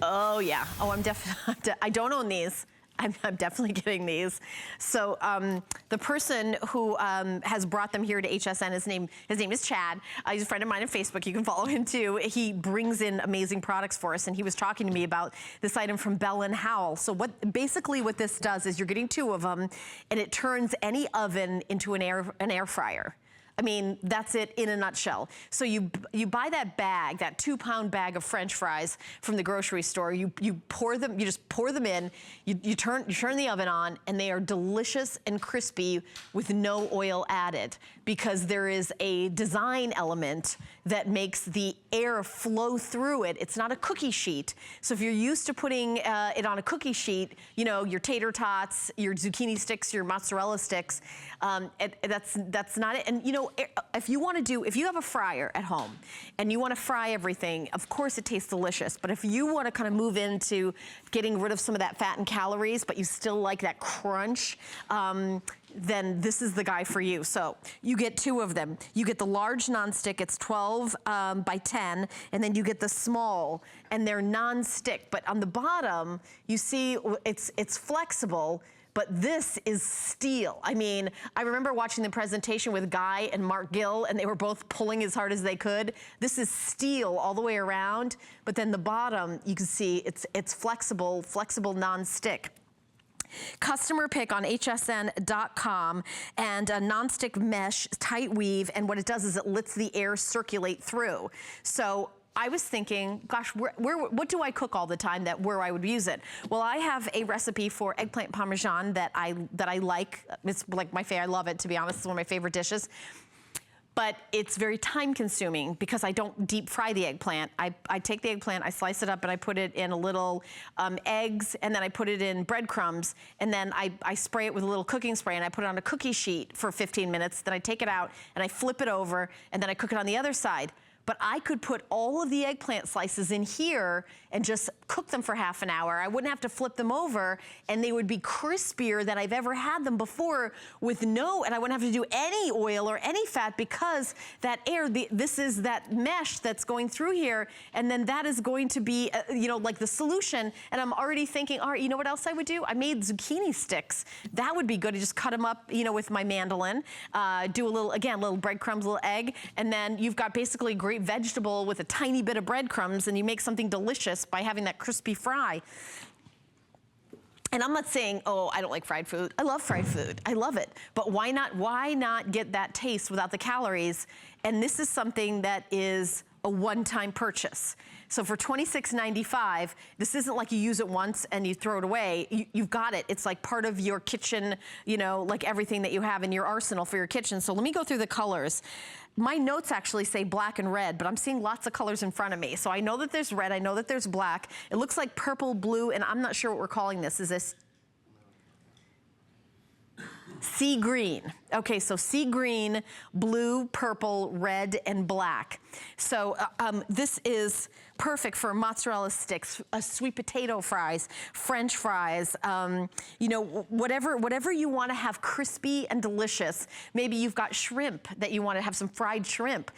Oh yeah, oh I'm definitely, I don't own these. I'm definitely getting these. So the person who has brought them here to HSN, his name is Chad. He's a friend of mine on Facebook. You can follow him too. He brings in amazing products for us, and he was talking to me about this item from Bell and Howell. So basically what this does is you're getting 2 of them, and it turns any oven into an air fryer. I mean, that's it in a nutshell. So you buy that bag, that 2-pound bag of French fries from the grocery store. You pour them, you just pour them in. You turn the oven on, and they are delicious and crispy with no oil added, because there is a design element that makes the air flow through it. It's not a cookie sheet. So if you're used to putting it on a cookie sheet, you know, your tater tots, your zucchini sticks, your mozzarella sticks, that's not it. And you know, if you have a fryer at home and you want to fry everything, of course it tastes delicious. But if you want to kind of move into getting rid of some of that fat and calories, but you still like that crunch, then this is the guy for you. So you get 2 of them. You get the large nonstick, it's 12 by 10, and then you get the small, and they're non-stick. But on the bottom, you see it's flexible, but this is steel. I mean, I remember watching the presentation with Guy and Mark Gill, and they were both pulling as hard as they could. This is steel all the way around, but then the bottom, you can see it's flexible non-stick. Customer pick on hsn.com, and a nonstick mesh tight weave, and what it does is it lets the air circulate through. So I was thinking, gosh, what do I cook all the time where I would use it? Well, I have a recipe for eggplant parmesan that I like. It's like my favorite. I love it, to be honest. It's one of my favorite dishes. But it's very time consuming because I don't deep fry the eggplant. I take the eggplant, I slice it up, and I put it in a little eggs, and then I put it in breadcrumbs, and then I spray it with a little cooking spray, and I put it on a cookie sheet for 15 minutes. Then I take it out and I flip it over, and then I cook it on the other side. But I could put all of the eggplant slices in here and just cook them for half an hour. I wouldn't have to flip them over, and they would be crispier than I've ever had them before and I wouldn't have to do any oil or any fat, because that air, this is that mesh that's going through here, and then that is going to be, you know, like the solution. And I'm already thinking, all right, you know what else I would do? I made zucchini sticks. That would be good to just cut them up, you know, with my mandolin, do a little breadcrumbs, a little egg, and then you've got basically great vegetable with a tiny bit of breadcrumbs, and you make something delicious by having that crispy fry. And I'm not saying, oh, I don't like fried food. I love fried food. I love it. But why not get that taste without the calories? And this is something that is a one-time purchase. So for $26.95, this isn't like you use it once and you throw it away. You've got it. It's like part of your kitchen, you know, like everything that you have in your arsenal for your kitchen. So let me go through the colors. My notes actually say black and red, but I'm seeing lots of colors in front of me. So I know that there's red, I know that there's black. It looks like purple, blue, and I'm not sure what we're calling this. Is this sea green? Okay, so sea green, blue, purple, red, and black. So this is perfect for mozzarella sticks, sweet potato fries, French fries, you know, whatever you want to have crispy and delicious. Maybe you've got shrimp that you want to have some fried shrimp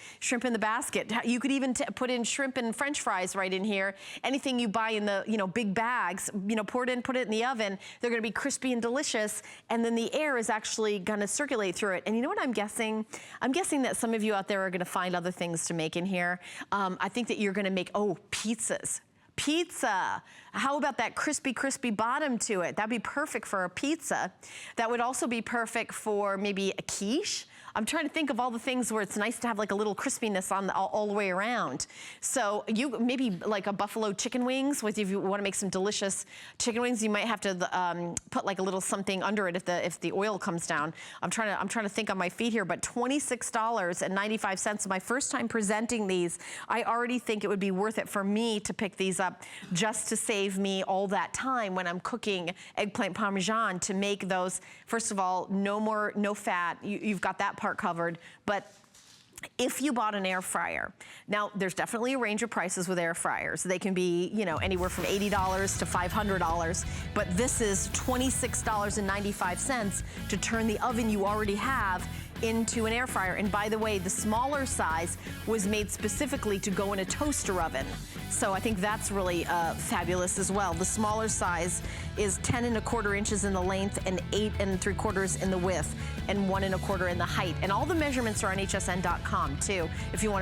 in the basket. You could even put in shrimp and French fries right in here. Anything you buy in the, you know, big bags, you know, put it in the oven. They're going to be crispy and delicious, and then the air is actually going to circulate through it. And you know what I'm guessing? I'm guessing that some of you out there are going to find other things to make in here. I think that you're going to make, pizzas. Pizza. How about that crispy bottom to it? That'd be perfect for a pizza. That would also be perfect for maybe a quiche. I'm trying to think of all the things where it's nice to have like a little crispiness on all the way around. So you maybe like a buffalo chicken wings. If you want to make some delicious chicken wings, you might have to put like a little something under it if the oil comes down. I'm trying to think on my feet here, but $26.95. My first time presenting these, I already think it would be worth it for me to pick these up just to save me all that time when I'm cooking eggplant parmesan to make those. First of all, no fat. You've got that part covered, but if you bought an air fryer, now there's definitely a range of prices with air fryers. They can be, you know, anywhere from $80 to $500, but this is $26.95 to turn the oven you already have into an air fryer. And by the way, the smaller size was made specifically to go in a toaster oven. So I think that's really fabulous as well. The smaller size is 10 1/4 inches in the length and 8 3/4 in the width and 1 1/4 in the height. And all the measurements are on hsn.com too, if you want to